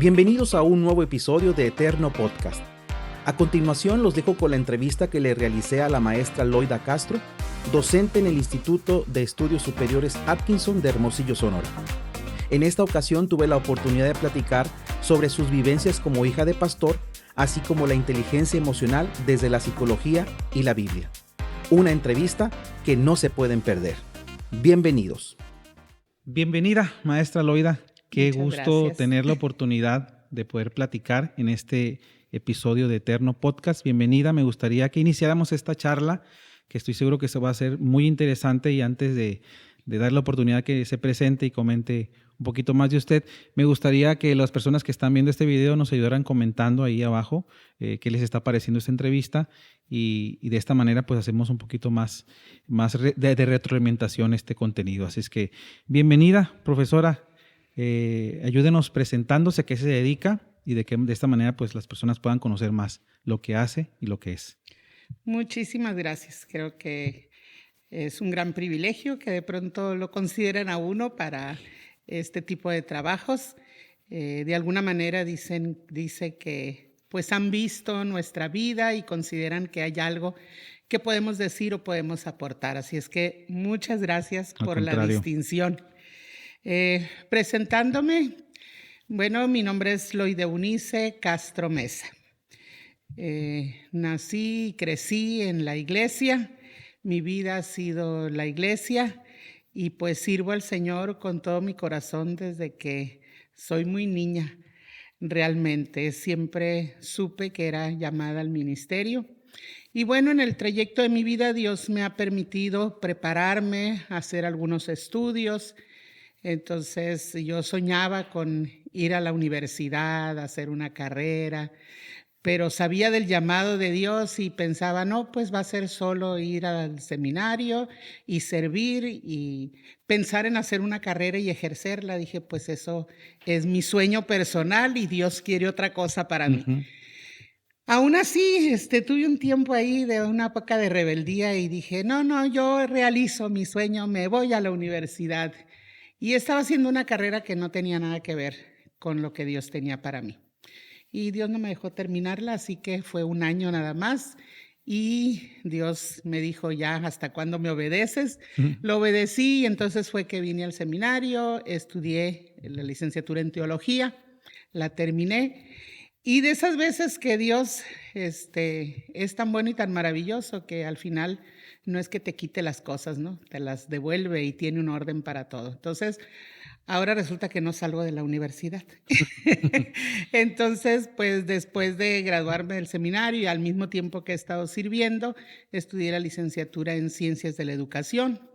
Bienvenidos a un nuevo episodio de Eterno Podcast. A continuación los dejo con la entrevista que le realicé a la maestra Loida Castro, docente en el Instituto de Estudios Superiores Atkinson de Hermosillo, Sonora. En esta ocasión tuve la oportunidad de platicar sobre sus vivencias como hija de pastor, así como la inteligencia emocional desde la psicología y la Biblia. Una entrevista que no se pueden perder. Bienvenidos. Bienvenida, maestra Loida. Qué Muchas gusto gracias. tener la oportunidad de poder platicar en este episodio de Eterno Podcast. Bienvenida, me gustaría que iniciáramos esta charla, que estoy seguro que se va a hacer muy interesante, y antes de dar la oportunidad que se presente y comente un poquito más de usted, me gustaría que las personas que están viendo este video nos ayudaran comentando ahí abajo qué les está pareciendo esta entrevista, y de esta manera pues hacemos un poquito más de retroalimentación este contenido. Así es que bienvenida, profesora. Ayúdenos presentándose, a qué se dedica y de esta manera pues las personas puedan conocer más lo que hace y lo que es. Muchísimas gracias. Creo que es un gran privilegio que de pronto lo consideren a uno para este tipo de trabajos. De alguna manera dice que pues han visto nuestra vida y consideran que hay algo que podemos decir o podemos aportar. Así es que muchas gracias por la distinción. Presentándome, bueno, mi nombre es Loida Eunice Castro Mesa. Nací y crecí en la iglesia, mi vida ha sido la iglesia y pues sirvo al Señor con todo mi corazón desde que soy muy niña. Realmente siempre supe que era llamada al ministerio. Y bueno, en el trayecto de mi vida Dios me ha permitido prepararme, hacer algunos estudios. Entonces yo soñaba con ir a la universidad, hacer una carrera, pero sabía del llamado de Dios y pensaba, no, pues va a ser solo ir al seminario y servir y pensar en hacer una carrera y ejercerla. Dije, pues eso es mi sueño personal y Dios quiere otra cosa para mí. Aún así, tuve un tiempo ahí de una época de rebeldía y dije, no, yo realizo mi sueño, me voy a la universidad. Y estaba haciendo una carrera que no tenía nada que ver con lo que Dios tenía para mí. Y Dios no me dejó terminarla, así que fue un año nada más. Y Dios me dijo, ya, ¿hasta cuándo me obedeces? Lo obedecí y entonces fue que vine al seminario, estudié la licenciatura en teología, la terminé. Y de esas veces que Dios es tan bueno y tan maravilloso que al final no es que te quite las cosas, ¿no? Te las devuelve y tiene un orden para todo. Entonces, ahora resulta que no salgo de la universidad. Entonces, pues después de graduarme del seminario y al mismo tiempo que he estado sirviendo, estudié la licenciatura en Ciencias de la Educación.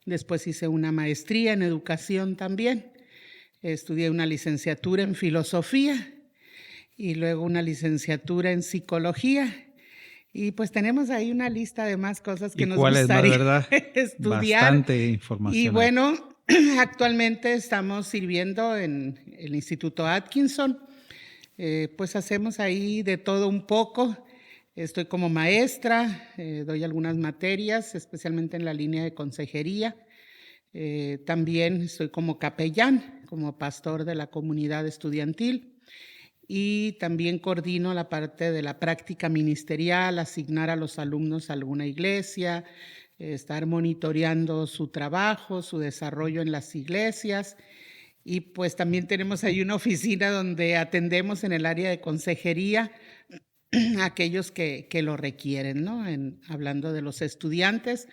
Después hice una maestría en Educación también. Estudié una licenciatura en Filosofía y luego una licenciatura en Psicología. Y pues tenemos ahí una lista de más cosas que nos gustaría estudiar. Bastante información. Y bueno, actualmente estamos sirviendo en el Instituto Atkinson. Pues hacemos ahí de todo un poco. Estoy como maestra, doy algunas materias, especialmente en la línea de consejería. También estoy como capellán, como pastor de la comunidad estudiantil. Y también coordino la parte de la práctica ministerial, asignar a los alumnos a alguna iglesia, estar monitoreando su trabajo, su desarrollo en las iglesias. Y pues también tenemos ahí una oficina donde atendemos en el área de consejería a aquellos que lo requieren, ¿no? Hablando de los estudiantes.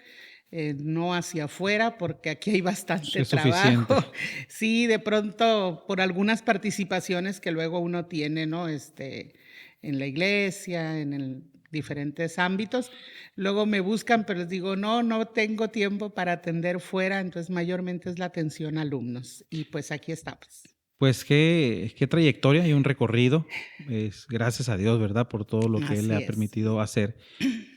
No hacia afuera, porque aquí hay bastante trabajo. Sí, de pronto por algunas participaciones que luego uno tiene, ¿no? En la iglesia, en diferentes ámbitos. Luego me buscan, pero les digo, no tengo tiempo para atender fuera, entonces mayormente es la atención a alumnos. Y pues aquí estamos. Pues qué trayectoria y un recorrido. Gracias a Dios, ¿verdad? Por todo lo que Él le ha permitido hacer.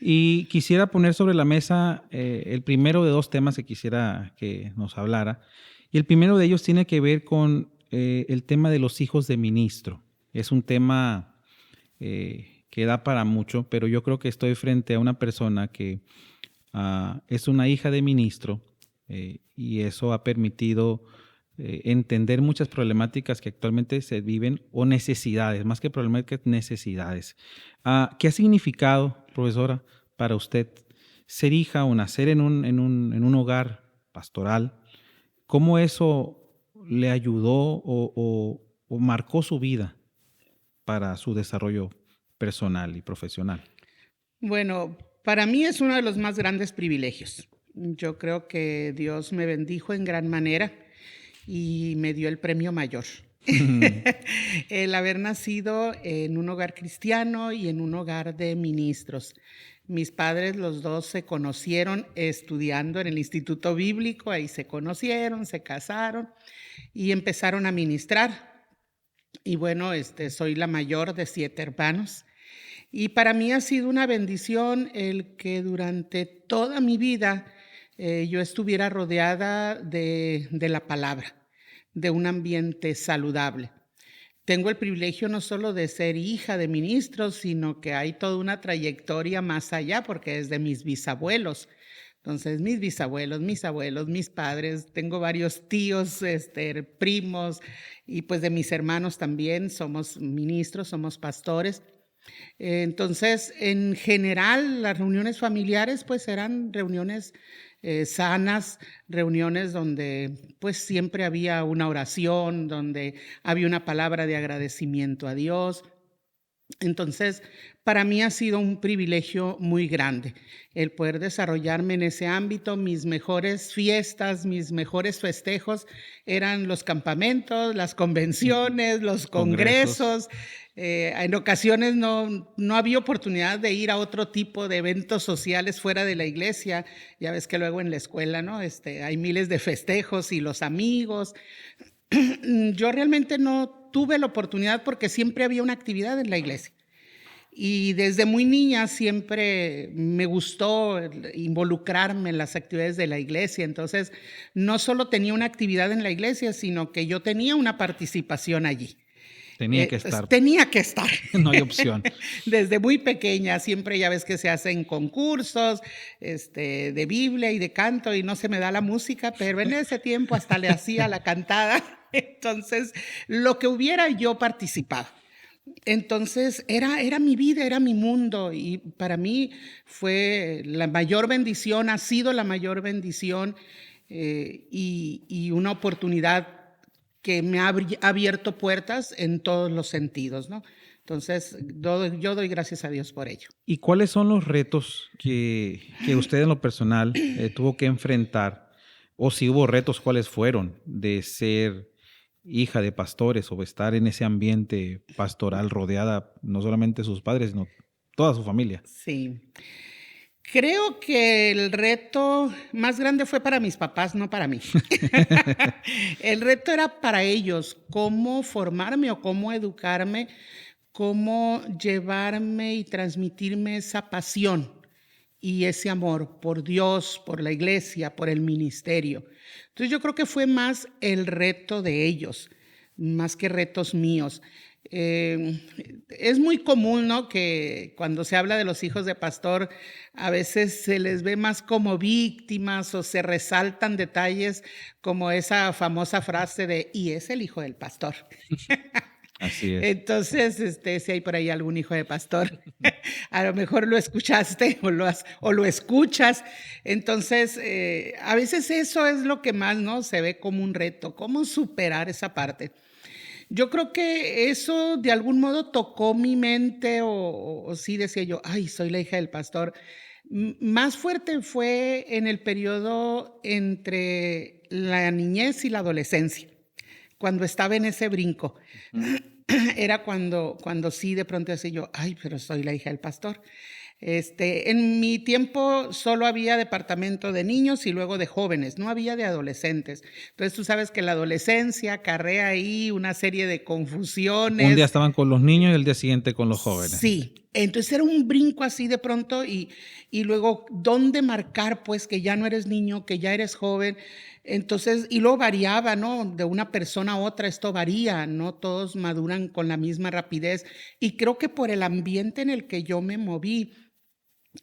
Y quisiera poner sobre la mesa el primero de dos temas que quisiera que nos hablara. Y el primero de ellos tiene que ver con el tema de los hijos de ministro. Es un tema que da para mucho, pero yo creo que estoy frente a una persona que es una hija de ministro y eso ha permitido entender muchas problemáticas que actualmente se viven o necesidades, más que problemáticas, necesidades. ¿Qué ha significado, profesora, para usted ser hija o nacer en un hogar pastoral? ¿Cómo eso le ayudó o marcó su vida para su desarrollo personal y profesional? Bueno, para mí es uno de los más grandes privilegios. Yo creo que Dios me bendijo en gran manera y me dio el premio mayor. El haber nacido en un hogar cristiano y en un hogar de ministros. Mis padres, los dos, se conocieron estudiando en el Instituto Bíblico, ahí se conocieron, se casaron y empezaron a ministrar. Y bueno, soy la mayor de 7 hermanos. Y para mí ha sido una bendición el que durante toda mi vida yo estuviera rodeada de la palabra, de un ambiente saludable. Tengo el privilegio no solo de ser hija de ministros, sino que hay toda una trayectoria más allá, porque es de mis bisabuelos. Entonces, mis bisabuelos, mis abuelos, mis padres, tengo varios tíos, primos, y pues de mis hermanos también somos ministros, somos pastores. Entonces, en general, las reuniones familiares pues eran reuniones sanas, reuniones donde pues siempre había una oración, donde había una palabra de agradecimiento a Dios. Entonces, para mí ha sido un privilegio muy grande el poder desarrollarme en ese ámbito. Mis mejores fiestas, mis mejores festejos eran los campamentos, las convenciones, los congresos. En ocasiones no había oportunidad de ir a otro tipo de eventos sociales fuera de la iglesia. Ya ves que luego en la escuela, ¿no? Hay miles de festejos y los amigos. Yo realmente no tuve la oportunidad porque siempre había una actividad en la iglesia. Y desde muy niña siempre me gustó involucrarme en las actividades de la iglesia. Entonces, no solo tenía una actividad en la iglesia, sino que yo tenía una participación allí. Tenía que estar. Tenía que estar. No hay opción. Desde muy pequeña, siempre ya ves que se hacen concursos de Biblia y de canto, y no se me da la música, pero en ese tiempo hasta le hacía la cantada. Entonces, lo que hubiera yo participado. Entonces, era mi vida, era mi mundo, y para mí fue la mayor bendición, ha sido la mayor bendición y una oportunidad que me ha abierto puertas en todos los sentidos, ¿no? Entonces, yo doy gracias a Dios por ello. ¿Y cuáles son los retos que usted en lo personal tuvo que enfrentar? O si hubo retos, ¿cuáles fueron de ser hija de pastores o estar en ese ambiente pastoral rodeada no solamente de sus padres, sino toda su familia? Sí. Creo que el reto más grande fue para mis papás, no para mí. El reto era para ellos, cómo formarme o cómo educarme, cómo llevarme y transmitirme esa pasión y ese amor por Dios, por la iglesia, por el ministerio. Entonces yo creo que fue más el reto de ellos, más que retos míos. Es muy común, ¿no?, que cuando se habla de los hijos de pastor, a veces se les ve más como víctimas o se resaltan detalles como esa famosa frase de "y es el hijo del pastor". Así es. Entonces, si hay por ahí algún hijo de pastor, a lo mejor lo escuchaste o lo escuchas. Entonces, a veces eso es lo que más, ¿no?, se ve como un reto, cómo superar esa parte. Yo creo que eso de algún modo tocó mi mente o sí decía yo, ay, soy la hija del pastor. Más fuerte fue en el periodo entre la niñez y la adolescencia, cuando estaba en ese brinco. Era cuando sí de pronto decía yo, ay, pero soy la hija del pastor. En mi tiempo solo había departamento de niños y luego de jóvenes, no había de adolescentes. Entonces tú sabes que la adolescencia acarrea ahí una serie de confusiones. Un día estaban con los niños y el día siguiente con los jóvenes. Sí, entonces era un brinco así de pronto y luego dónde marcar pues que ya no eres niño, que ya eres joven. Entonces, y luego variaba, ¿no? De una persona a otra esto varía, no todos maduran con la misma rapidez. Y creo que por el ambiente en el que yo me moví,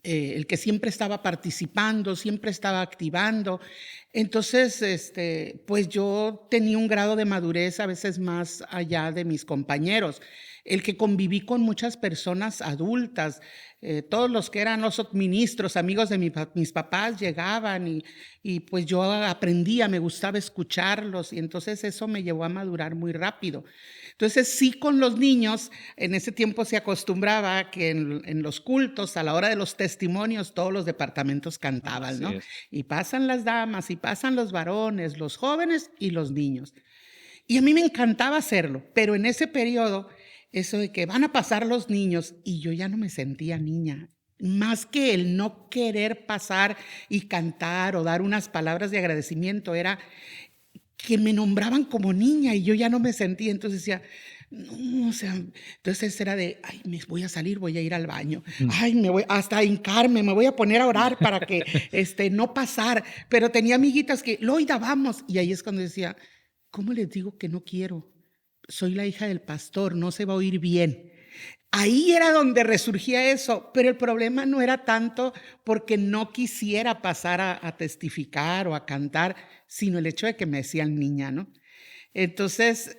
el que siempre estaba participando, siempre estaba activando. Entonces, pues yo tenía un grado de madurez a veces más allá de mis compañeros. El que conviví con muchas personas adultas, todos los que eran los ministros, amigos de mis papás llegaban y pues yo aprendía, me gustaba escucharlos y entonces eso me llevó a madurar muy rápido. Entonces sí, con los niños, en ese tiempo se acostumbraba que en los cultos, a la hora de los testimonios, todos los departamentos cantaban, Así ¿no? es. Y pasan las damas, y pasan los varones, los jóvenes y los niños. Y a mí me encantaba hacerlo, pero en ese periodo, eso de que van a pasar los niños, y yo ya no me sentía niña. Más que el no querer pasar y cantar o dar unas palabras de agradecimiento, era que me nombraban como niña y yo ya no me sentía. Entonces decía, no, o sea, entonces era de, ay, me voy a salir, voy a ir al baño. Ay, me voy hasta a hincarme, me voy a poner a orar para que no pasar. Pero tenía amiguitas que, Loida, vamos. Y ahí es cuando decía, ¿cómo les digo que no quiero? Soy la hija del pastor, no se va a oír bien. Ahí era donde resurgía eso, pero el problema no era tanto porque no quisiera pasar a testificar o a cantar, sino el hecho de que me decían niña, ¿no? Entonces,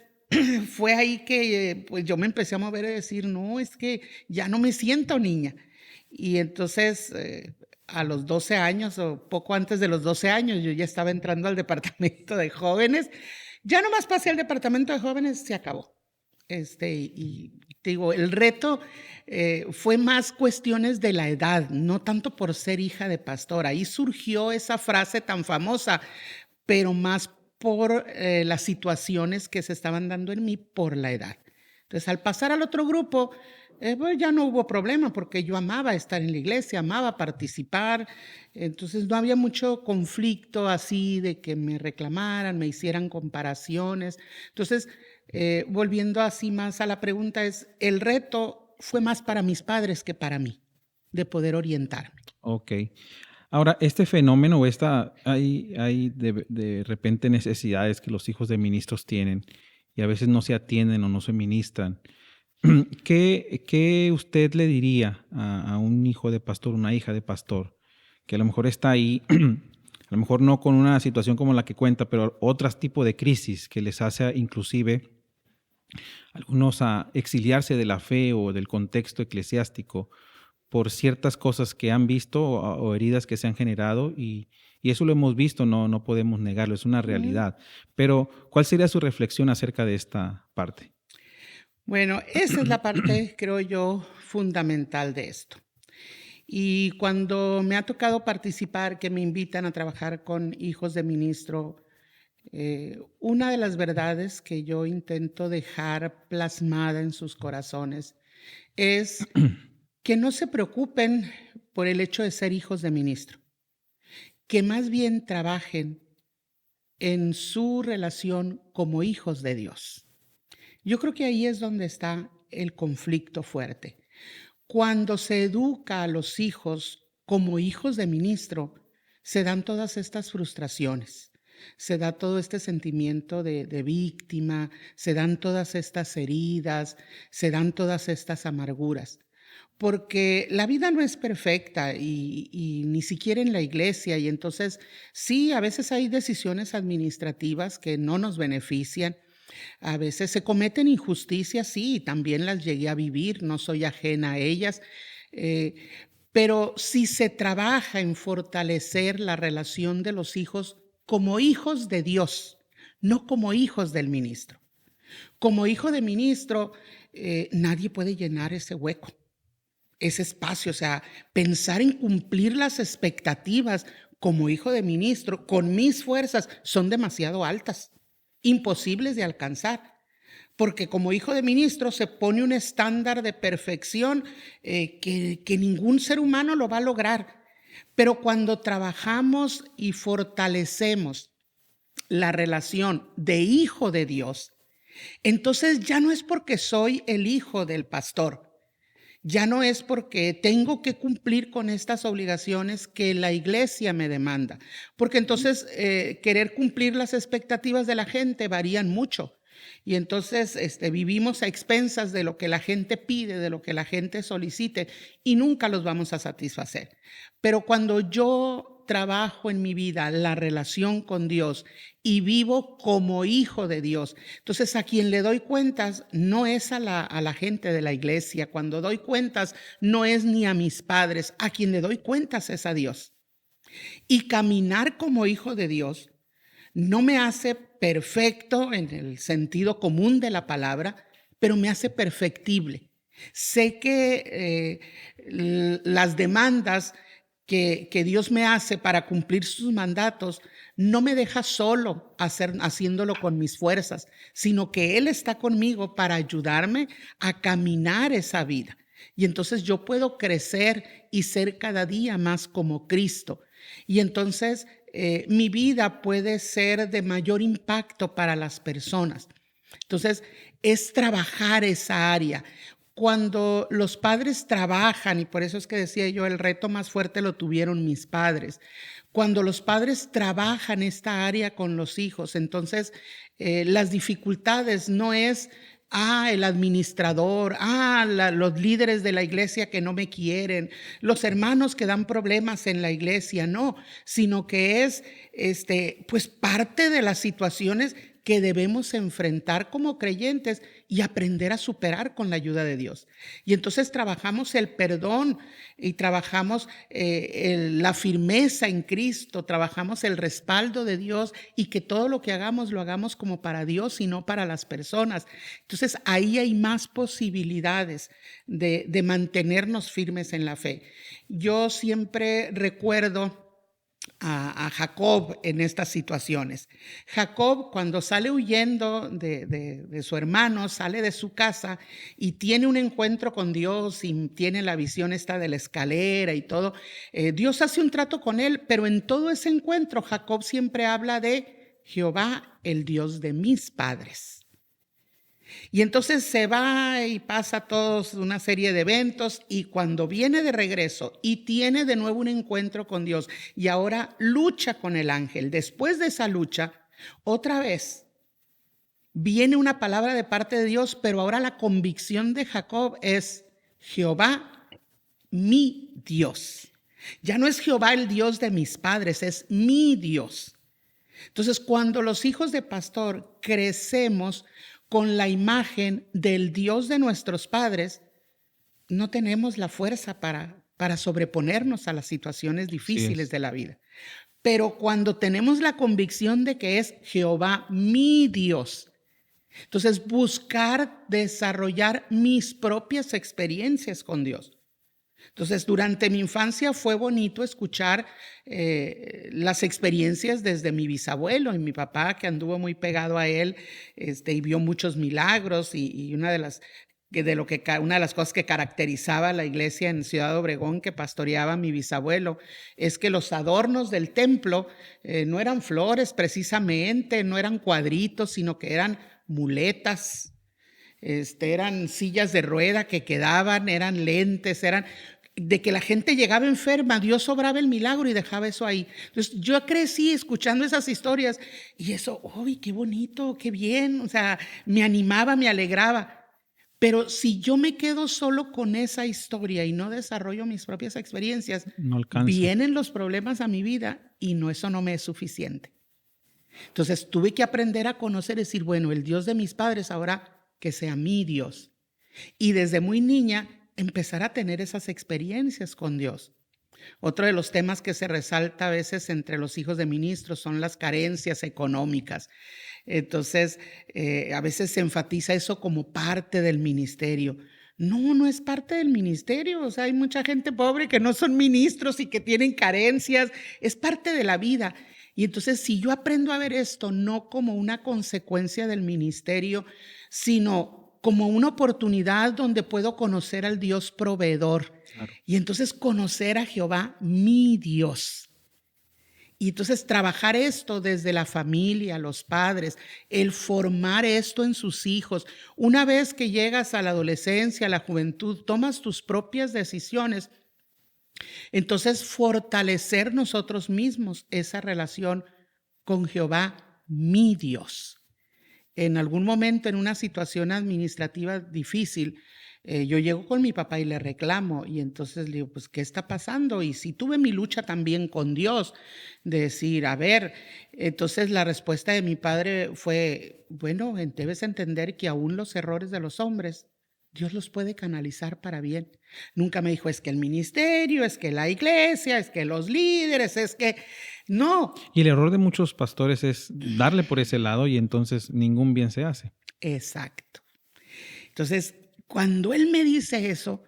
fue ahí que pues yo me empecé a mover y decir, no, es que ya no me siento niña. Y entonces, a los 12 años o poco antes de los 12 años, yo ya estaba entrando al departamento de jóvenes. Ya nomás pasé al departamento de jóvenes, se acabó. Y te digo, el reto fue más cuestiones de la edad, no tanto por ser hija de pastor. Ahí surgió esa frase tan famosa, pero más por las situaciones que se estaban dando en mí por la edad. Entonces, al pasar al otro grupo, pues ya no hubo problema porque yo amaba estar en la iglesia, amaba participar. Entonces, no había mucho conflicto así de que me reclamaran, me hicieran comparaciones. Entonces, volviendo así más a la pregunta, el reto fue más para mis padres que para mí, de poder orientarme. Ok. Ahora, este fenómeno o hay de repente necesidades que los hijos de ministros tienen y a veces no se atienden o no se ministran. ¿Qué usted le diría a un hijo de pastor, una hija de pastor, que a lo mejor está ahí, a lo mejor no con una situación como la que cuenta, pero otros tipos de crisis que les hace inclusive algunos a exiliarse de la fe o del contexto eclesiástico por ciertas cosas que han visto o heridas que se han generado y eso lo hemos visto, no podemos negarlo, es una realidad. Pero, ¿cuál sería su reflexión acerca de esta parte? Bueno, esa es la parte, creo yo, fundamental de esto. Y cuando me ha tocado participar, que me invitan a trabajar con hijos de ministro, una de las verdades que yo intento dejar plasmada en sus corazones es que no se preocupen por el hecho de ser hijos de ministro, que más bien trabajen en su relación como hijos de Dios. Yo creo que ahí es donde está el conflicto fuerte. Cuando se educa a los hijos como hijos de ministro, se dan todas estas frustraciones, se da todo este sentimiento de víctima, se dan todas estas heridas, se dan todas estas amarguras. Porque la vida no es perfecta y ni siquiera en la iglesia. Y entonces, sí, a veces hay decisiones administrativas que no nos benefician. A veces se cometen injusticias, sí, y también las llegué a vivir, no soy ajena a ellas, pero si se trabaja en fortalecer la relación de los hijos como hijos de Dios, no como hijos del ministro. Como hijo de ministro, nadie puede llenar ese hueco, ese espacio, o sea, pensar en cumplir las expectativas como hijo de ministro con mis fuerzas son demasiado altas, imposibles de alcanzar, porque como hijo de ministro se pone un estándar de perfección que ningún ser humano lo va a lograr. Pero cuando trabajamos y fortalecemos la relación de hijo de Dios, entonces ya no es porque soy el hijo del pastor, ya no es porque tengo que cumplir con estas obligaciones que la iglesia me demanda, porque entonces querer cumplir las expectativas de la gente varían mucho. Y entonces vivimos a expensas de lo que la gente pide, de lo que la gente solicite, y nunca los vamos a satisfacer. Pero cuando yo trabajo en mi vida la relación con Dios y vivo como hijo de Dios, entonces a quien le doy cuentas no es a la gente de la iglesia. Cuando doy cuentas no es ni a mis padres, a quien le doy cuentas es a Dios. Y caminar como hijo de Dios no me hace perfecto en el sentido común de la palabra, pero me hace perfectible. Sé que las demandas que Dios me hace para cumplir sus mandatos no me deja solo haciéndolo con mis fuerzas, sino que Él está conmigo para ayudarme a caminar esa vida. Y entonces yo puedo crecer y ser cada día más como Cristo. Y entonces mi vida puede ser de mayor impacto para las personas. Entonces, es trabajar esa área. Cuando los padres trabajan, y por eso es que decía yo, el reto más fuerte lo tuvieron mis padres. Cuando los padres trabajan esta área con los hijos, entonces las dificultades no es el administrador, los líderes de la iglesia que no me quieren, los hermanos que dan problemas en la iglesia, no, sino que es pues parte de las situaciones que debemos enfrentar como creyentes y aprender a superar con la ayuda de Dios. Y entonces trabajamos el perdón y trabajamos la firmeza en Cristo, trabajamos el respaldo de Dios y que todo lo que hagamos lo hagamos como para Dios y no para las personas. Entonces ahí hay más posibilidades de mantenernos firmes en la fe. Yo siempre recuerdo a Jacob en estas situaciones. Jacob, cuando sale huyendo de su hermano, sale de su casa y tiene un encuentro con Dios y tiene la visión esta de la escalera y todo. Dios hace un trato con él, pero en todo ese encuentro Jacob siempre habla de Jehová, el Dios de mis padres. Y entonces se va y pasa todos una serie de eventos y cuando viene de regreso y tiene de nuevo un encuentro con Dios y ahora lucha con el ángel, después de esa lucha, otra vez viene una palabra de parte de Dios, pero ahora la convicción de Jacob es Jehová, mi Dios. Ya no es Jehová el Dios de mis padres, es mi Dios. Entonces, cuando los hijos de pastor crecemos con la imagen del Dios de nuestros padres, no tenemos la fuerza para sobreponernos a las situaciones difíciles de la vida. Pero cuando tenemos la convicción de que es Jehová mi Dios, entonces buscar desarrollar mis propias experiencias con Dios. Entonces, durante mi infancia fue bonito escuchar las experiencias desde mi bisabuelo y mi papá, que anduvo muy pegado a él y vio muchos milagros. Y una de las cosas que caracterizaba a la iglesia en Ciudad Obregón que pastoreaba mi bisabuelo es que los adornos del templo no eran flores precisamente, no eran cuadritos, sino que eran muletas. Eran sillas de rueda que quedaban, eran lentes, eran de que la gente llegaba enferma, Dios obraba el milagro y dejaba eso ahí. Entonces yo crecí escuchando esas historias y eso, ¡uy, qué bonito, qué bien! O sea, me animaba, me alegraba. Pero si yo me quedo solo con esa historia y no desarrollo mis propias experiencias, no alcanza. Vienen los problemas a mi vida y eso no me es suficiente. Entonces tuve que aprender a conocer, decir, bueno, el Dios de mis padres ahora que sea mi Dios. Y desde muy niña empezar a tener esas experiencias con Dios. Otro de los temas que se resalta a veces entre los hijos de ministros son las carencias económicas. Entonces, a veces se enfatiza eso como parte del ministerio. No, no es parte del ministerio. O sea, hay mucha gente pobre que no son ministros y que tienen carencias. Es parte de la vida. Y entonces, si yo aprendo a ver esto no como una consecuencia del ministerio, sino como una oportunidad donde puedo conocer al Dios proveedor. Claro. Y entonces conocer a Jehová, mi Dios. Y entonces trabajar esto desde la familia, los padres, el formar esto en sus hijos. Una vez que llegas a la adolescencia, a la juventud, tomas tus propias decisiones. Entonces fortalecer nosotros mismos esa relación con Jehová, mi Dios. En algún momento, en una situación administrativa difícil, yo llego con mi papá y le reclamo, y entonces le digo, pues, ¿qué está pasando? Y sí tuve mi lucha también con Dios, de decir, a ver, entonces la respuesta de mi padre fue, bueno, debes entender que aún los errores de los hombres, Dios los puede canalizar para bien. Nunca me dijo, es que el ministerio, es que la iglesia, es que los líderes, es que no. Y el error de muchos pastores es darle por ese lado y entonces ningún bien se hace. Exacto. Entonces, cuando él me dice eso,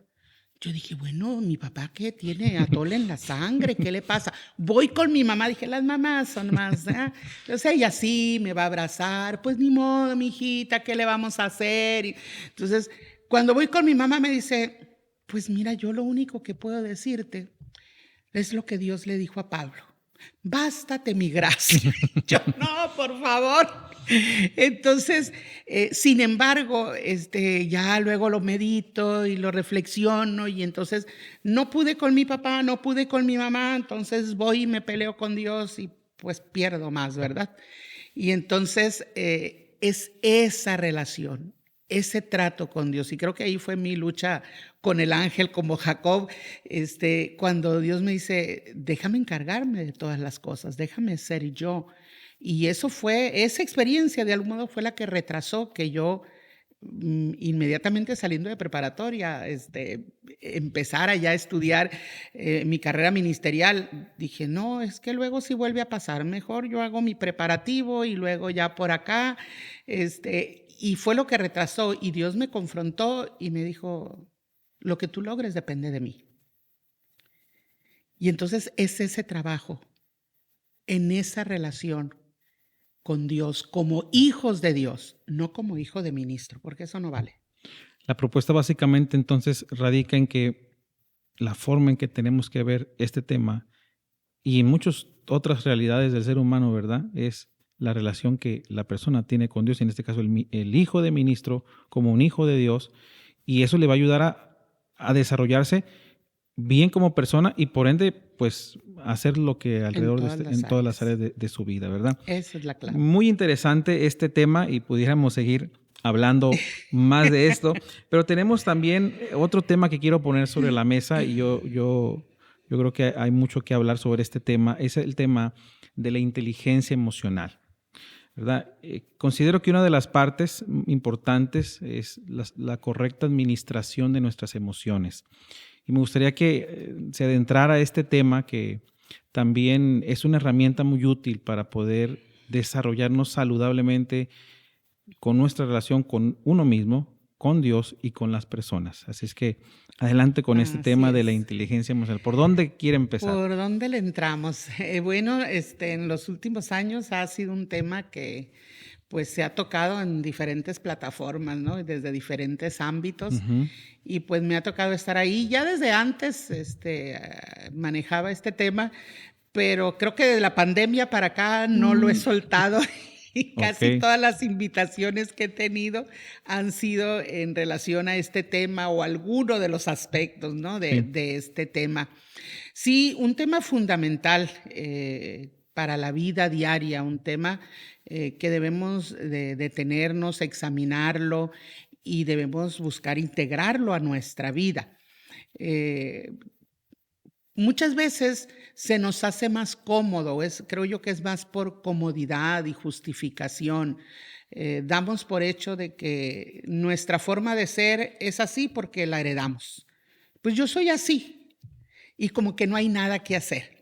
yo dije, bueno, mi papá ¿qué tiene? Atole en la sangre, ¿qué le pasa? Voy con mi mamá, dije, las mamás son más, ¿eh? Entonces ella sí me va a abrazar, pues ni modo, mi hijita, ¿qué le vamos a hacer? Y entonces, cuando voy con mi mamá me dice, pues mira, yo lo único que puedo decirte es lo que Dios le dijo a Pablo. Bástate mi gracia. Yo, no, por favor. Entonces, sin embargo, ya luego lo medito y lo reflexiono, y entonces no pude con mi papá, no pude con mi mamá, entonces voy y me peleo con Dios y pues pierdo más, ¿verdad? Y entonces es esa relación, ese trato con Dios, y creo que ahí fue mi lucha con el ángel como Jacob, cuando Dios me dice, déjame encargarme de todas las cosas, déjame ser yo. Y esa experiencia de algún modo fue la que retrasó que yo inmediatamente saliendo de preparatoria, empezara ya a estudiar mi carrera ministerial. Dije, no, es que luego si vuelve a pasar, mejor yo hago mi preparativo y luego ya por acá, y fue lo que retrasó, y Dios me confrontó y me dijo, lo que tú logres depende de mí. Y entonces es ese trabajo, en esa relación con Dios, como hijos de Dios, no como hijo de ministro, porque eso no vale. La propuesta básicamente entonces radica en que la forma en que tenemos que ver este tema y en muchas otras realidades del ser humano, ¿verdad? Es la relación que la persona tiene con Dios, en este caso el hijo de ministro como un hijo de Dios, y eso le va a ayudar a desarrollarse bien como persona y por ende, pues, hacer lo que alrededor en todas las áreas de su vida, ¿verdad? Esa es la clave. Muy interesante este tema y pudiéramos seguir hablando más de esto, pero tenemos también otro tema que quiero poner sobre la mesa y yo creo que hay mucho que hablar sobre este tema, es el tema de la inteligencia emocional, ¿verdad? Considero que una de las partes importantes es la correcta administración de nuestras emociones. Y me gustaría que se adentrara a este tema que también es una herramienta muy útil para poder desarrollarnos saludablemente con nuestra relación con uno mismo, con Dios y con las personas. Así es que adelante con este tema de la inteligencia emocional. ¿Por dónde quiere empezar? ¿Por dónde le entramos? Bueno, en los últimos años ha sido un tema que pues se ha tocado en diferentes plataformas, ¿no? Desde diferentes ámbitos. Y pues me ha tocado estar ahí. Ya desde antes manejaba este tema, pero creo que de la pandemia para acá no lo he soltado. Y casi todas las invitaciones que he tenido han sido en relación a este tema o alguno de los aspectos, ¿no? de este tema. Sí, un tema fundamental para la vida diaria, un tema que debemos de detenernos, examinarlo y debemos buscar integrarlo a nuestra vida. Muchas veces se nos hace más cómodo, creo yo que es más por comodidad y justificación. Damos por hecho de que nuestra forma de ser es así porque la heredamos. Pues yo soy así y como que no hay nada que hacer.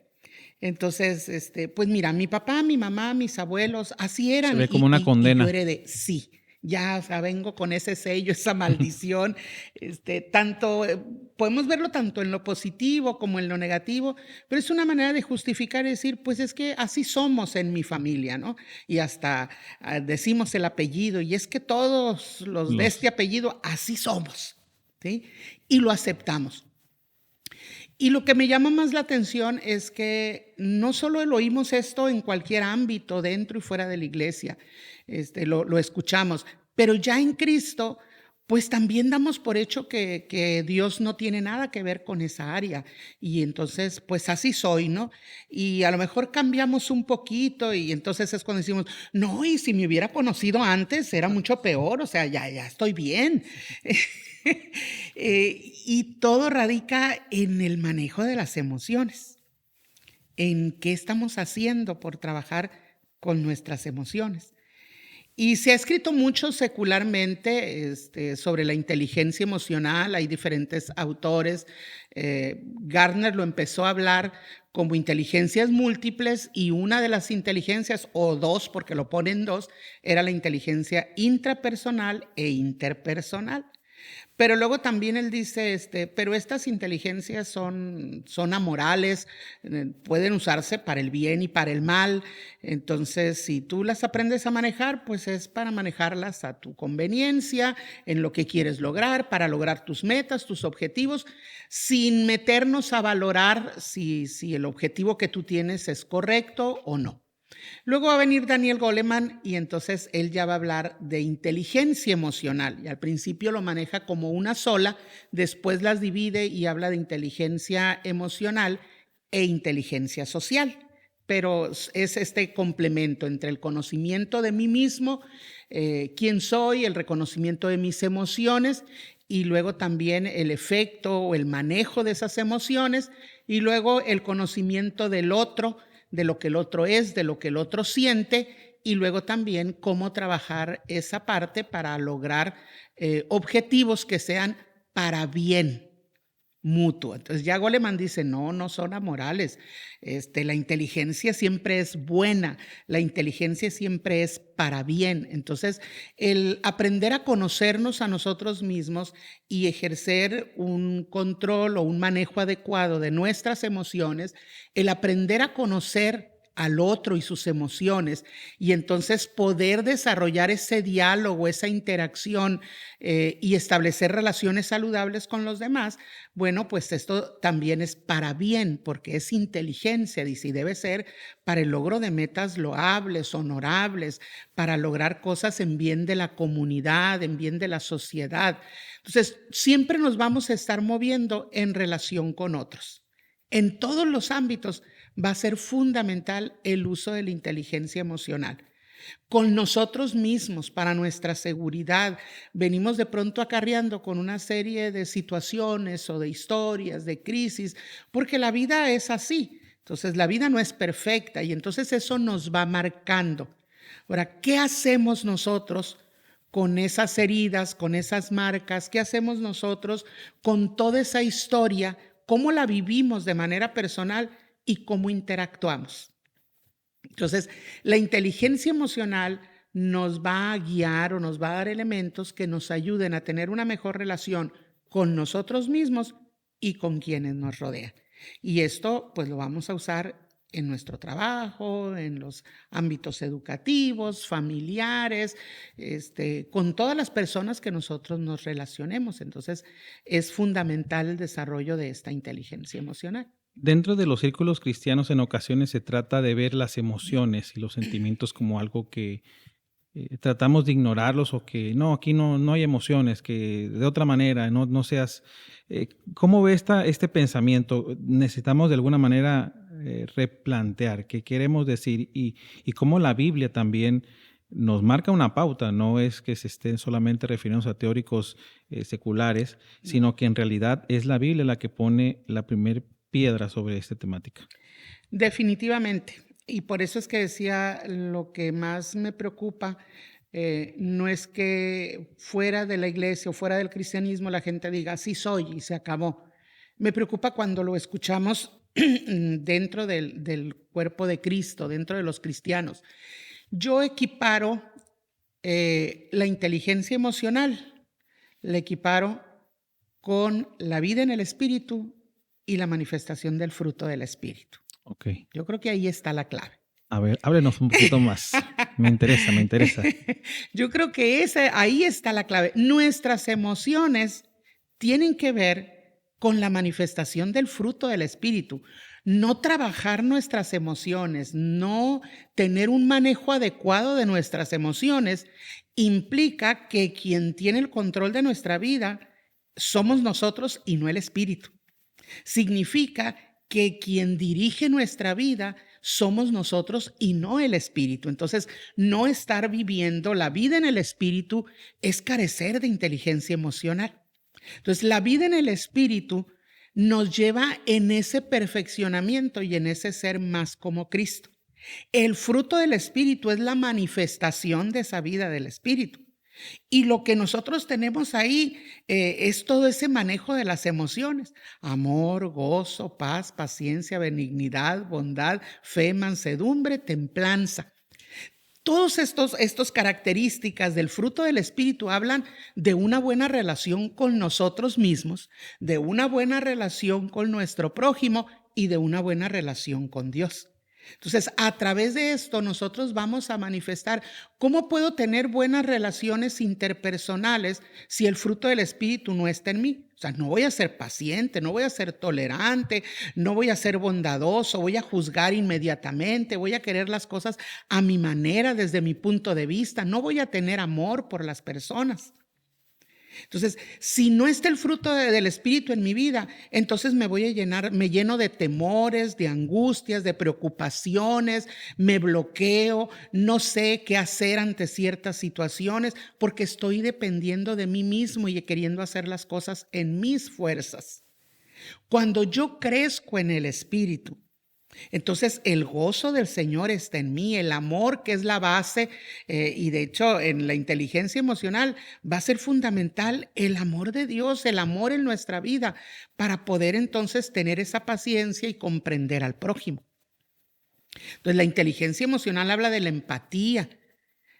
Entonces, pues mira, mi papá, mi mamá, mis abuelos, así eran. Se ve como una condena. Y yo heredé, sí. Ya, o sea, vengo con ese sello, esa maldición, podemos verlo tanto en lo positivo como en lo negativo, pero es una manera de justificar y decir, pues es que así somos en mi familia, ¿no? Y hasta decimos el apellido, y es que todos los de este apellido así somos, ¿sí? Y lo aceptamos. Y lo que me llama más la atención es que no solo lo oímos esto en cualquier ámbito, dentro y fuera de la iglesia, lo escuchamos, pero ya en Cristo pues también damos por hecho que Dios no tiene nada que ver con esa área. Y entonces, pues así soy, ¿no? Y a lo mejor cambiamos un poquito y entonces es cuando decimos, no, y si me hubiera conocido antes era mucho peor, o sea, ya estoy bien. Y todo radica en el manejo de las emociones, en qué estamos haciendo por trabajar con nuestras emociones. Y se ha escrito mucho secularmente sobre la inteligencia emocional. Hay diferentes autores. Gardner lo empezó a hablar como inteligencias múltiples y una de las inteligencias, o dos, porque lo ponen dos, era la inteligencia intrapersonal e interpersonal. Pero luego también él dice, pero estas inteligencias son amorales, pueden usarse para el bien y para el mal. Entonces, si tú las aprendes a manejar, pues es para manejarlas a tu conveniencia, en lo que quieres lograr, para lograr tus metas, tus objetivos, sin meternos a valorar si el objetivo que tú tienes es correcto o no. Luego va a venir Daniel Goleman y entonces él ya va a hablar de inteligencia emocional y al principio lo maneja como una sola, después las divide y habla de inteligencia emocional e inteligencia social, pero es este complemento entre el conocimiento de mí mismo, quién soy, el reconocimiento de mis emociones y luego también el efecto o el manejo de esas emociones y luego el conocimiento del otro, de lo que el otro es, de lo que el otro siente y luego también cómo trabajar esa parte para lograr objetivos que sean para bien mutuo. Entonces ya Goleman dice, no son amorales. La inteligencia siempre es buena, la inteligencia siempre es para bien. Entonces, el aprender a conocernos a nosotros mismos y ejercer un control o un manejo adecuado de nuestras emociones, el aprender a conocer al otro y sus emociones y entonces poder desarrollar ese diálogo, esa interacción y establecer relaciones saludables con los demás, bueno, pues esto también es para bien porque es inteligencia, dice, y debe ser para el logro de metas loables, honorables, para lograr cosas en bien de la comunidad, en bien de la sociedad. Entonces, siempre nos vamos a estar moviendo en relación con otros. En todos los ámbitos va a ser fundamental el uso de la inteligencia emocional. Con nosotros mismos, para nuestra seguridad, venimos de pronto acarreando con una serie de situaciones o de historias, de crisis, porque la vida es así. Entonces, la vida no es perfecta y entonces eso nos va marcando. Ahora, ¿qué hacemos nosotros con esas heridas, con esas marcas? ¿Qué hacemos nosotros con toda esa historia? ¿Cómo la vivimos de manera personal y cómo interactuamos? Entonces, la inteligencia emocional nos va a guiar o nos va a dar elementos que nos ayuden a tener una mejor relación con nosotros mismos y con quienes nos rodean. Y esto, pues, lo vamos a usar en nuestro trabajo, en los ámbitos educativos, familiares, con todas las personas que nosotros nos relacionemos. Entonces, es fundamental el desarrollo de esta inteligencia emocional. Dentro de los círculos cristianos en ocasiones se trata de ver las emociones y los sentimientos como algo que tratamos de ignorarlos o que no, aquí no hay emociones, que de otra manera no seas... ¿Cómo ve este pensamiento? Necesitamos de alguna manera replantear qué queremos decir y cómo la Biblia también nos marca una pauta, no es que se estén solamente refiriendo a teóricos seculares, sino que en realidad es la Biblia la que pone la primer piedra sobre esta temática. Definitivamente. Y por eso es que decía, lo que más me preocupa no es que fuera de la iglesia o fuera del cristianismo la gente diga, así soy y se acabó. Me preocupa cuando lo escuchamos dentro del cuerpo de Cristo, dentro de los cristianos. Yo equiparo la inteligencia emocional, la equiparo con la vida en el espíritu y la manifestación del fruto del espíritu. Okay. Yo creo que ahí está la clave. A ver, háblenos un poquito más. Me interesa. Yo creo que ahí está la clave. Nuestras emociones tienen que ver con la manifestación del fruto del espíritu. No trabajar nuestras emociones, no tener un manejo adecuado de nuestras emociones, implica que quien tiene el control de nuestra vida somos nosotros y no el espíritu. Significa que quien dirige nuestra vida somos nosotros y no el espíritu. Entonces, no estar viviendo la vida en el espíritu es carecer de inteligencia emocional. Entonces, la vida en el espíritu nos lleva en ese perfeccionamiento y en ese ser más como Cristo. El fruto del espíritu es la manifestación de esa vida del espíritu. Y lo que nosotros tenemos ahí es todo ese manejo de las emociones: amor, gozo, paz, paciencia, benignidad, bondad, fe, mansedumbre, templanza. Todas estas características del fruto del Espíritu hablan de una buena relación con nosotros mismos, de una buena relación con nuestro prójimo y de una buena relación con Dios. Entonces, a través de esto nosotros vamos a manifestar cómo puedo tener buenas relaciones interpersonales si el fruto del Espíritu no está en mí. O sea, no voy a ser paciente, no voy a ser tolerante, no voy a ser bondadoso, voy a juzgar inmediatamente, voy a querer las cosas a mi manera, desde mi punto de vista, no voy a tener amor por las personas. Entonces, si no está el fruto del Espíritu en mi vida, entonces me lleno de temores, de angustias, de preocupaciones, me bloqueo, no sé qué hacer ante ciertas situaciones porque estoy dependiendo de mí mismo y queriendo hacer las cosas en mis fuerzas. Cuando yo crezco en el Espíritu, entonces el gozo del Señor está en mí, el amor, que es la base, y de hecho en la inteligencia emocional va a ser fundamental el amor de Dios, el amor en nuestra vida, para poder entonces tener esa paciencia y comprender al prójimo. Entonces la inteligencia emocional habla de la empatía.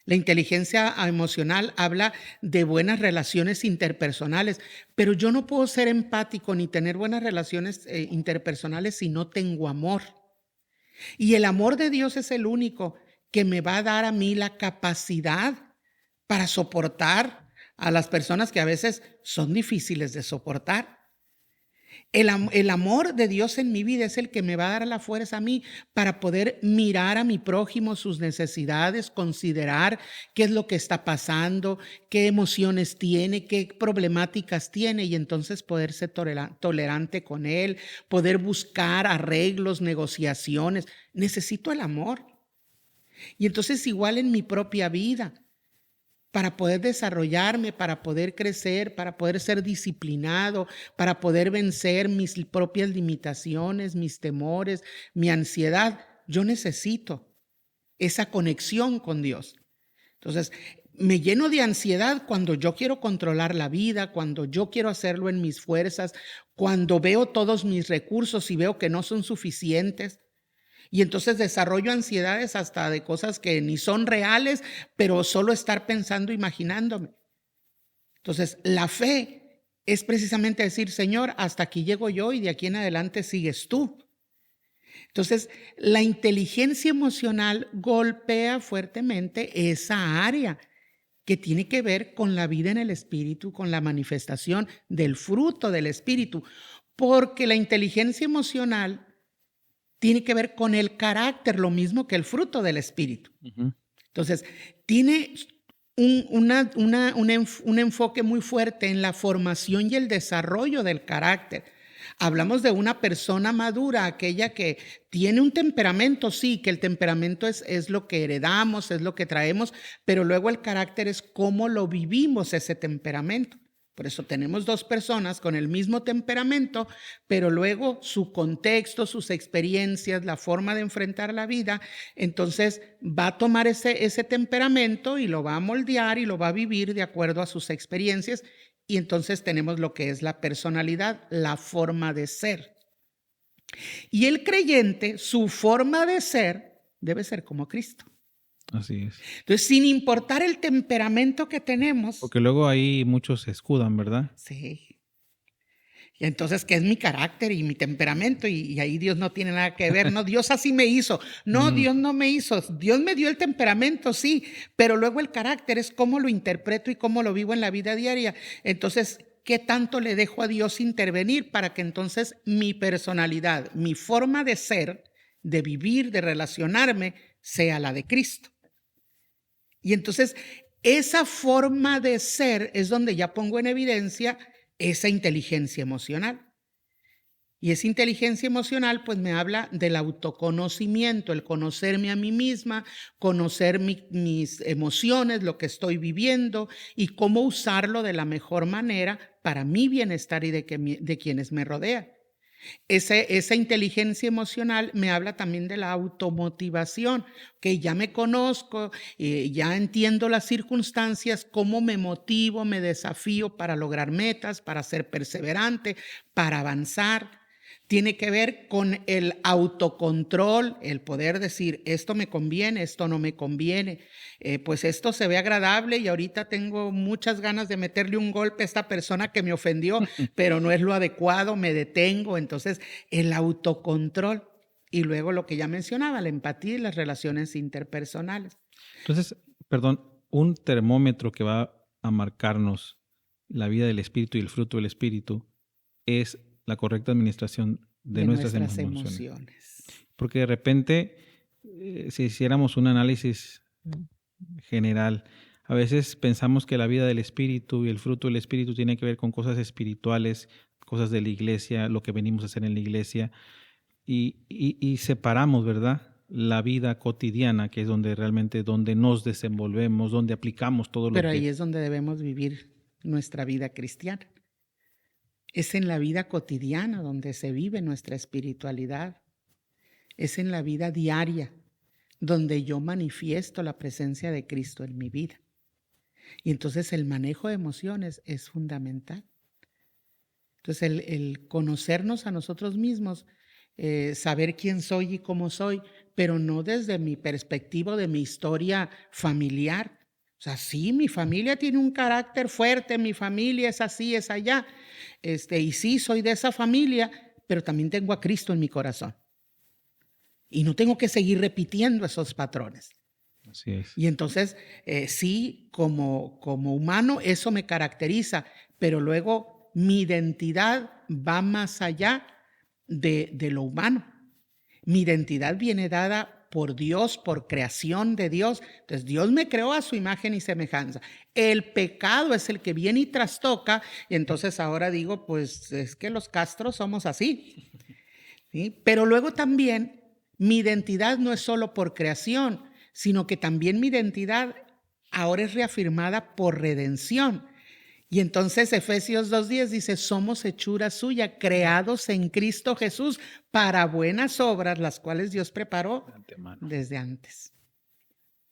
La inteligencia emocional habla de buenas relaciones interpersonales, pero yo no puedo ser empático ni tener buenas relaciones interpersonales si no tengo amor. Y el amor de Dios es el único que me va a dar a mí la capacidad para soportar a las personas que a veces son difíciles de soportar. El amor de Dios en mi vida es el que me va a dar la fuerza a mí para poder mirar a mi prójimo, sus necesidades, considerar qué es lo que está pasando, qué emociones tiene, qué problemáticas tiene, y entonces poder ser tolerante con él, poder buscar arreglos, negociaciones. Necesito el amor. Y entonces igual en mi propia vida, para poder desarrollarme, para poder crecer, para poder ser disciplinado, para poder vencer mis propias limitaciones, mis temores, mi ansiedad, yo necesito esa conexión con Dios. Entonces, me lleno de ansiedad cuando yo quiero controlar la vida, cuando yo quiero hacerlo en mis fuerzas, cuando veo todos mis recursos y veo que no son suficientes. Y entonces desarrollo ansiedades hasta de cosas que ni son reales, pero solo estar pensando, imaginándome. Entonces, la fe es precisamente decir: Señor, hasta aquí llego yo y de aquí en adelante sigues tú. Entonces, la inteligencia emocional golpea fuertemente esa área que tiene que ver con la vida en el Espíritu, con la manifestación del fruto del Espíritu, porque la inteligencia emocional tiene que ver con el carácter, lo mismo que el fruto del Espíritu. Uh-huh. Entonces, tiene un enfoque muy fuerte en la formación y el desarrollo del carácter. Hablamos de una persona madura, aquella que tiene un temperamento, sí, que el temperamento es lo que heredamos, es lo que traemos, pero luego el carácter es cómo lo vivimos ese temperamento. Por eso tenemos dos personas con el mismo temperamento, pero luego su contexto, sus experiencias, la forma de enfrentar la vida, entonces va a tomar ese temperamento y lo va a moldear y lo va a vivir de acuerdo a sus experiencias, y entonces tenemos lo que es la personalidad, la forma de ser. Y el creyente, su forma de ser debe ser como Cristo. Así es. Entonces, sin importar el temperamento que tenemos. Porque luego ahí muchos se escudan, ¿verdad? Sí. Y entonces, ¿qué es mi carácter y mi temperamento? Y ahí Dios no tiene nada que ver. No, Dios así me hizo. No, Dios no me hizo. Dios me dio el temperamento, sí, pero luego el carácter es cómo lo interpreto y cómo lo vivo en la vida diaria. Entonces, ¿qué tanto le dejo a Dios intervenir para que entonces mi personalidad, mi forma de ser, de vivir, de relacionarme, sea la de Cristo? Y entonces esa forma de ser es donde ya pongo en evidencia esa inteligencia emocional. Y esa inteligencia emocional pues me habla del autoconocimiento, el conocerme a mí misma, conocer mis emociones, lo que estoy viviendo y cómo usarlo de la mejor manera para mi bienestar y de quienes me rodean. Esa inteligencia emocional me habla también de la automotivación, que ya me conozco, ya entiendo las circunstancias, cómo me motivo, me desafío para lograr metas, para ser perseverante, para avanzar. Tiene que ver con el autocontrol, el poder decir, esto me conviene, esto no me conviene, pues esto se ve agradable y ahorita tengo muchas ganas de meterle un golpe a esta persona que me ofendió, pero no es lo adecuado, me detengo. Entonces, el autocontrol y luego lo que ya mencionaba, la empatía y las relaciones interpersonales. Entonces, perdón, un termómetro que va a marcarnos la vida del espíritu y el fruto del espíritu es la correcta administración de nuestras emociones. Porque de repente, si hiciéramos un análisis general, a veces pensamos que la vida del espíritu y el fruto del espíritu tiene que ver con cosas espirituales, cosas de la iglesia, lo que venimos a hacer en la iglesia, y separamos, ¿verdad?, la vida cotidiana, que es donde nos desenvolvemos, donde aplicamos todo lo que... Pero ahí es donde debemos vivir nuestra vida cristiana. Es en la vida cotidiana donde se vive nuestra espiritualidad. Es en la vida diaria donde yo manifiesto la presencia de Cristo en mi vida. Y entonces el manejo de emociones es fundamental. Entonces el conocernos a nosotros mismos, saber quién soy y cómo soy, pero no desde mi perspectiva de mi historia familiar. O sea, sí, mi familia tiene un carácter fuerte, mi familia es así, es allá. Y sí, soy de esa familia, pero también tengo a Cristo en mi corazón. Y no tengo que seguir repitiendo esos patrones. Así es. Y entonces, sí, como humano, eso me caracteriza, pero luego mi identidad va más allá de lo humano. Mi identidad viene dada por Dios, por creación de Dios. Entonces, Dios me creó a su imagen y semejanza. El pecado es el que viene y trastoca, y entonces ahora digo, pues es que los castros somos así. ¿Sí? Pero luego también mi identidad no es solo por creación, sino que también mi identidad ahora es reafirmada por redención. Y entonces Efesios 2:10 dice, somos hechura suya, creados en Cristo Jesús para buenas obras, las cuales Dios preparó desde antes,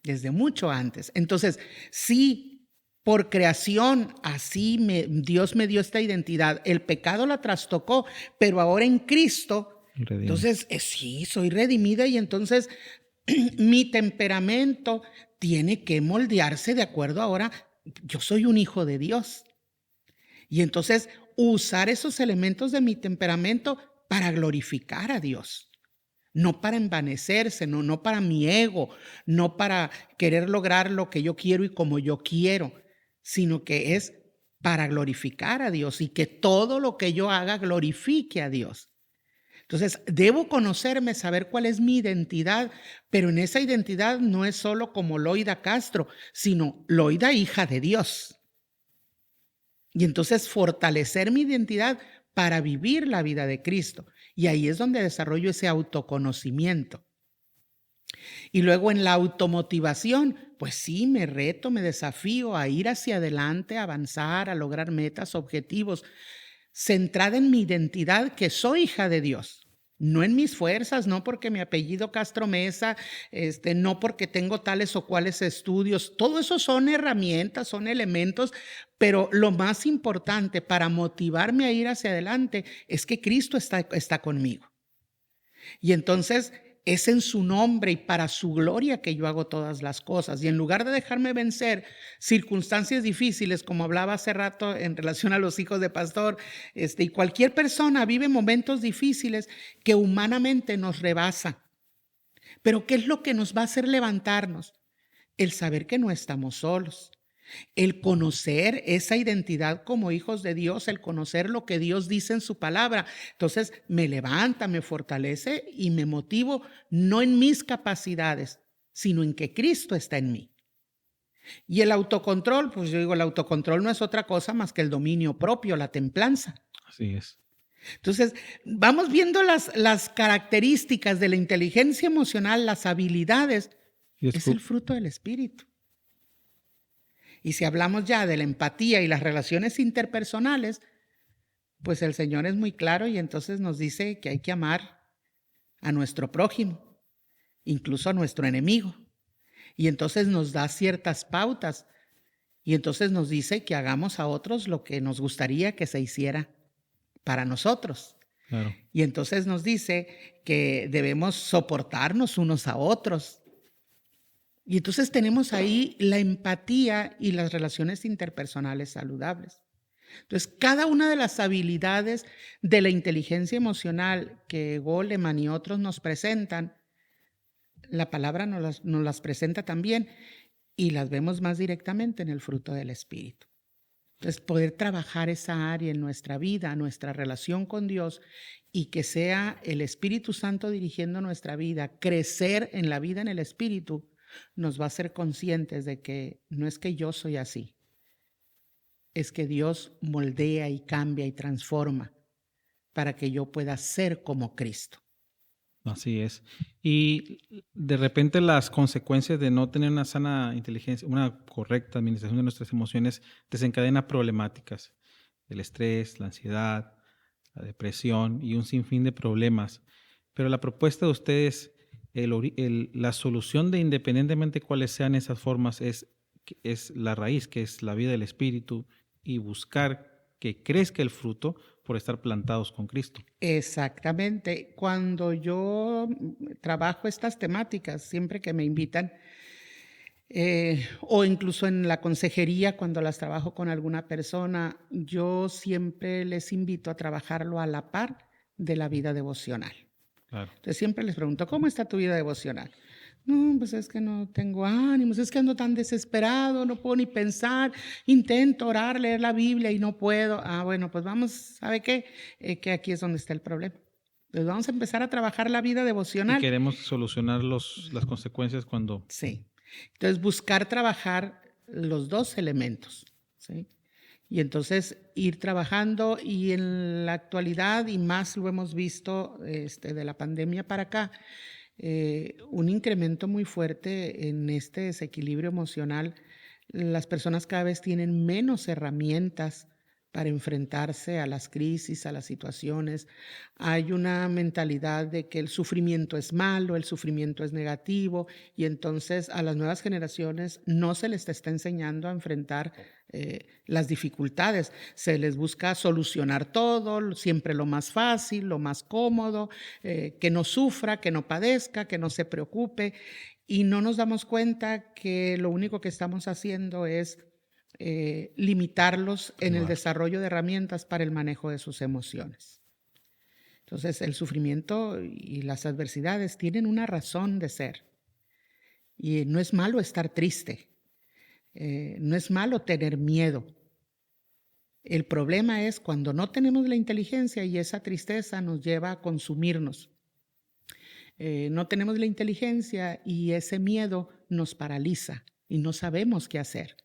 desde mucho antes. Entonces, sí, por creación, así Dios me dio esta identidad. El pecado la trastocó, pero ahora en Cristo, entonces sí, soy redimida y entonces mi temperamento tiene que moldearse de acuerdo ahora, yo soy un hijo de Dios. Y entonces usar esos elementos de mi temperamento para glorificar a Dios, no para envanecerse, no para mi ego, no para querer lograr lo que yo quiero y como yo quiero, sino que es para glorificar a Dios y que todo lo que yo haga glorifique a Dios. Entonces, debo conocerme, saber cuál es mi identidad, pero en esa identidad no es solo como Loida Castro, sino Loida, hija de Dios. Y entonces fortalecer mi identidad para vivir la vida de Cristo. Y ahí es donde desarrollo ese autoconocimiento. Y luego en la automotivación, pues sí, me reto, me desafío a ir hacia adelante, a avanzar, a lograr metas, objetivos, centrada en mi identidad que soy hija de Dios. No en mis fuerzas, no porque mi apellido Castro Mesa, no porque tengo tales o cuales estudios. Todo eso son herramientas, son elementos, pero lo más importante para motivarme a ir hacia adelante es que Cristo está conmigo. Y entonces es en su nombre y para su gloria que yo hago todas las cosas. Y en lugar de dejarme vencer circunstancias difíciles, como hablaba hace rato en relación a los hijos de pastor, y cualquier persona vive momentos difíciles que humanamente nos rebasa. Pero ¿qué es lo que nos va a hacer levantarnos? El saber que no estamos solos. El conocer esa identidad como hijos de Dios, el conocer lo que Dios dice en su palabra. Entonces me levanta, me fortalece y me motivo no en mis capacidades, sino en que Cristo está en mí. Y el autocontrol, pues yo digo, el autocontrol no es otra cosa más que el dominio propio, la templanza. Así es. Entonces, vamos viendo las características de la inteligencia emocional, las habilidades, es el fruto del espíritu. Y si hablamos ya de la empatía y las relaciones interpersonales, pues el Señor es muy claro y entonces nos dice que hay que amar a nuestro prójimo, incluso a nuestro enemigo. Y entonces nos da ciertas pautas y entonces nos dice que hagamos a otros lo que nos gustaría que se hiciera para nosotros. Claro. Y entonces nos dice que debemos soportarnos unos a otros. Y entonces tenemos ahí la empatía y las relaciones interpersonales saludables. Entonces, cada una de las habilidades de la inteligencia emocional que Goleman y otros nos presentan, la palabra nos las presenta también y las vemos más directamente en el fruto del Espíritu. Entonces, poder trabajar esa área en nuestra vida, nuestra relación con Dios y que sea el Espíritu Santo dirigiendo nuestra vida, crecer en la vida en el Espíritu, nos va a hacer conscientes de que no es que yo soy así, es que Dios moldea y cambia y transforma para que yo pueda ser como Cristo. Así es. Y de repente las consecuencias de no tener una sana inteligencia, una correcta administración de nuestras emociones, desencadena problemáticas. El estrés, la ansiedad, la depresión y un sinfín de problemas. Pero la propuesta de ustedes, la solución de independientemente cuáles sean esas formas, es la raíz, que es la vida del Espíritu, y buscar que crezca el fruto por estar plantados con Cristo. Exactamente. Cuando yo trabajo estas temáticas, siempre que me invitan, o incluso en la consejería, cuando las trabajo con alguna persona, yo siempre les invito a trabajarlo a la par de la vida devocional. Claro. Entonces siempre les pregunto, ¿cómo está tu vida devocional? No, pues es que no tengo ánimos, es que ando tan desesperado, no puedo ni pensar, intento orar, leer la Biblia y no puedo. Bueno, pues vamos, ¿sabe qué? Que aquí es donde está el problema. Entonces vamos a empezar a trabajar la vida devocional. Y queremos solucionar las consecuencias cuando... Sí. Entonces buscar trabajar los dos elementos, ¿sí? Y entonces ir trabajando y en la actualidad, y más lo hemos visto de la pandemia para acá, un incremento muy fuerte en este desequilibrio emocional. Las personas cada vez tienen menos herramientas para enfrentarse a las crisis, a las situaciones. Hay una mentalidad de que el sufrimiento es malo, el sufrimiento es negativo, y entonces a las nuevas generaciones no se les está enseñando a enfrentar las dificultades. Se les busca solucionar todo, siempre lo más fácil, lo más cómodo, que no sufra, que no padezca, que no se preocupe, y no nos damos cuenta que lo único que estamos haciendo es limitarlos en el desarrollo de herramientas para el manejo de sus emociones. Entonces, el sufrimiento y las adversidades tienen una razón de ser. Y no es malo estar triste, no es malo tener miedo. El problema es cuando no tenemos la inteligencia y esa tristeza nos lleva a consumirnos. No tenemos la inteligencia y ese miedo nos paraliza y no sabemos qué hacer.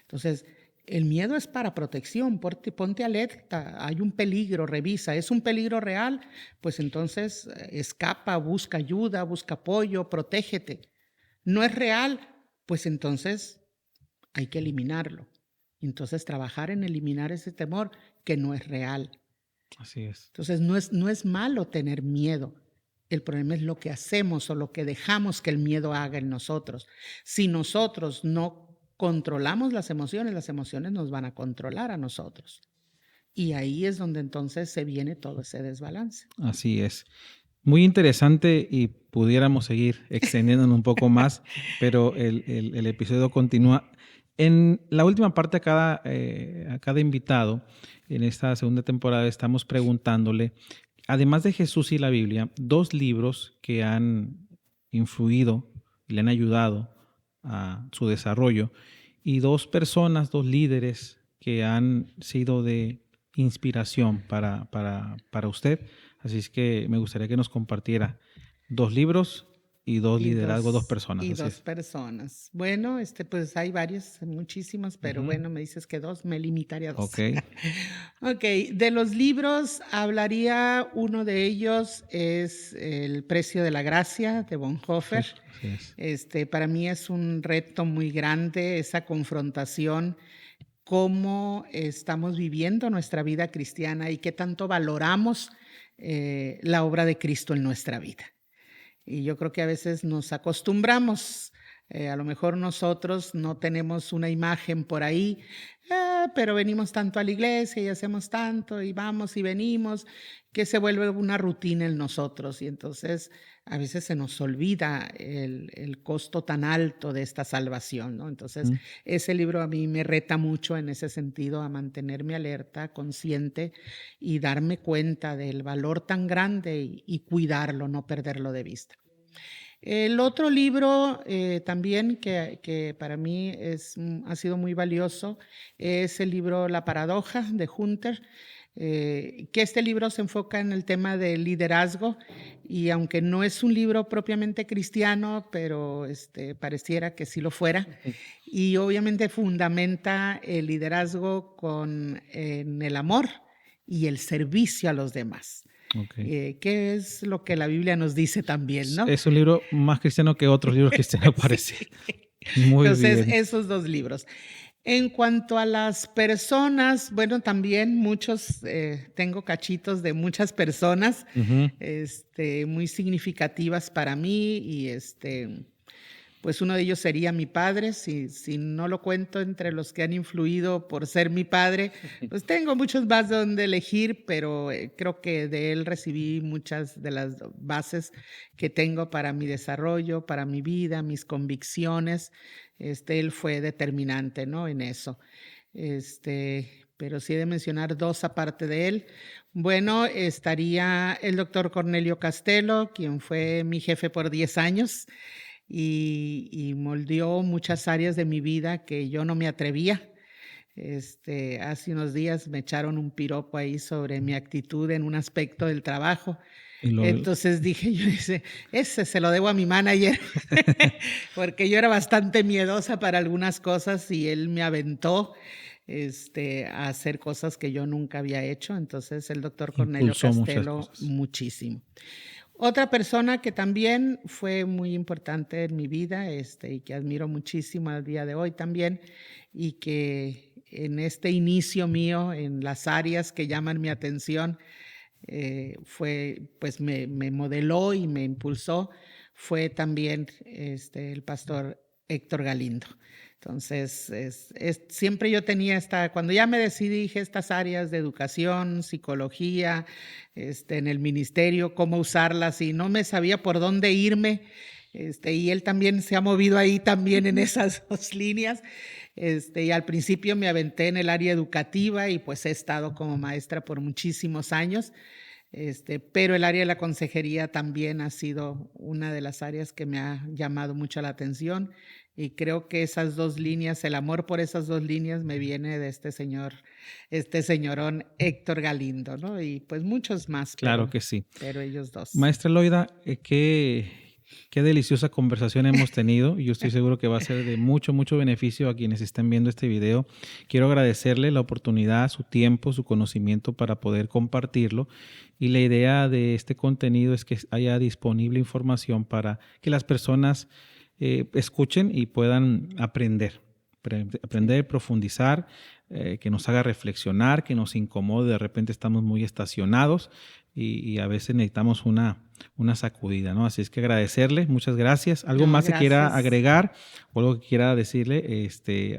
Entonces, el miedo es para protección, ponte alerta, hay un peligro, revisa, ¿es un peligro real? Pues entonces escapa, busca ayuda, busca apoyo, protégete. ¿No es real? Pues entonces hay que eliminarlo. Entonces trabajar en eliminar ese temor que no es real. Así es. Entonces no es malo tener miedo. El problema es lo que hacemos o lo que dejamos que el miedo haga en nosotros. Si nosotros no controlamos las emociones nos van a controlar a nosotros. Y ahí es donde entonces se viene todo ese desbalance. Así es. Muy interesante y pudiéramos seguir extendiéndonos un poco más, pero el episodio continúa. En la última parte a cada invitado, en esta segunda temporada, estamos preguntándole, además de Jesús y la Biblia, 2 libros que han influido y le han ayudado a su desarrollo. y dos personas, dos líderes que han sido de inspiración para usted. Así es que me gustaría que nos compartiera dos libros y dos liderazgos, dos personas. Y así dos es. personas. Bueno, pues hay varios, muchísimos, pero bueno, me dices que dos, me limitaré a dos. Ok. Ok, de los libros hablaría, uno de ellos es El precio de la gracia de Bonhoeffer. Así es. Para mí es un reto muy grande esa confrontación, cómo estamos viviendo nuestra vida cristiana y qué tanto valoramos la obra de Cristo en nuestra vida. Y yo creo que a veces nos acostumbramos, a lo mejor nosotros no tenemos una imagen por ahí, pero venimos tanto a la iglesia y hacemos tanto y vamos y venimos, que se vuelve una rutina en nosotros y entonces a veces se nos olvida el costo tan alto de esta salvación, ¿no? Entonces ese libro a mí me reta mucho en ese sentido, a mantenerme alerta, consciente y darme cuenta del valor tan grande y cuidarlo, no perderlo de vista. El otro libro también que para mí ha sido muy valioso es el libro La paradoja de Hunter, que este libro se enfoca en el tema del liderazgo y aunque no es un libro propiamente cristiano, pero pareciera que sí lo fuera, y obviamente fundamenta el liderazgo en el amor y el servicio a los demás. Okay. Que es lo que la Biblia nos dice también, ¿no? Es un libro más cristiano que otros libros cristianos, parece. Sí. Muy Entonces, bien. esos dos libros. En cuanto a las personas, bueno, también tengo cachitos de muchas personas muy significativas para mí y pues uno de ellos sería mi padre, si no lo cuento entre los que han influido por ser mi padre, pues tengo muchos más de donde elegir, pero creo que de él recibí muchas de las bases que tengo para mi desarrollo, para mi vida, mis convicciones. Él fue determinante, ¿no? En eso. Pero sí he de mencionar dos aparte de él. Bueno, estaría el doctor Cornelio Castelo, quien fue mi jefe por 10 años. Y moldeó muchas áreas de mi vida que yo no me atrevía. Hace unos días me echaron un piropo ahí sobre mi actitud en un aspecto del trabajo. Entonces dije, ese se lo debo a mi manager, porque yo era bastante miedosa para algunas cosas y él me aventó a hacer cosas que yo nunca había hecho. Entonces el doctor Cornelio Castelo, muchísimo. Otra persona que también fue muy importante en mi vida y que admiro muchísimo al día de hoy también y que en este inicio mío en las áreas que llaman mi atención pues me modeló y me impulsó fue también el pastor Héctor Galindo. Entonces, siempre yo tenía cuando ya me decidí, dije estas áreas de educación, psicología, en el ministerio, cómo usarlas y no me sabía por dónde irme. Y él también se ha movido ahí también en esas dos líneas. Y al principio me aventé en el área educativa y pues he estado como maestra por muchísimos años. Pero el área de la consejería también ha sido una de las áreas que me ha llamado mucho la atención y creo que esas dos líneas, el amor por esas dos líneas me viene de este señorón Héctor Galindo, ¿no? Y pues muchos más. Claro que sí. Pero ellos dos. Maestra Loida, qué deliciosa conversación hemos tenido y yo estoy seguro que va a ser de mucho beneficio a quienes estén viendo este video. Quiero agradecerle la oportunidad, su tiempo, su conocimiento para poder compartirlo y la idea de este contenido es que haya disponible información para que las personas escuchen y puedan aprender, profundizar, que nos haga reflexionar, que nos incomode, de repente estamos muy estacionados y a veces necesitamos una sacudida, ¿no? Así es que agradecerle, muchas gracias. ¿Algo más que quiera agregar o algo que quiera decirle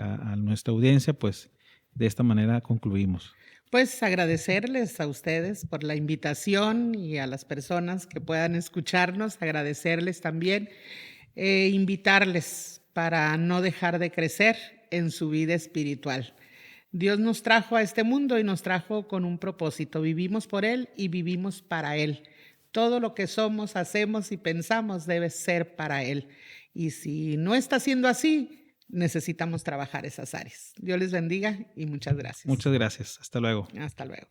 a nuestra audiencia? Pues de esta manera concluimos. Pues agradecerles a ustedes por la invitación y a las personas que puedan escucharnos, agradecerles también, invitarles para no dejar de crecer en su vida espiritual. Dios nos trajo a este mundo y nos trajo con un propósito. Vivimos por Él y vivimos para Él. Todo lo que somos, hacemos y pensamos debe ser para Él. Y si no está siendo así, necesitamos trabajar esas áreas. Dios les bendiga y muchas gracias. Muchas gracias. Hasta luego. Hasta luego.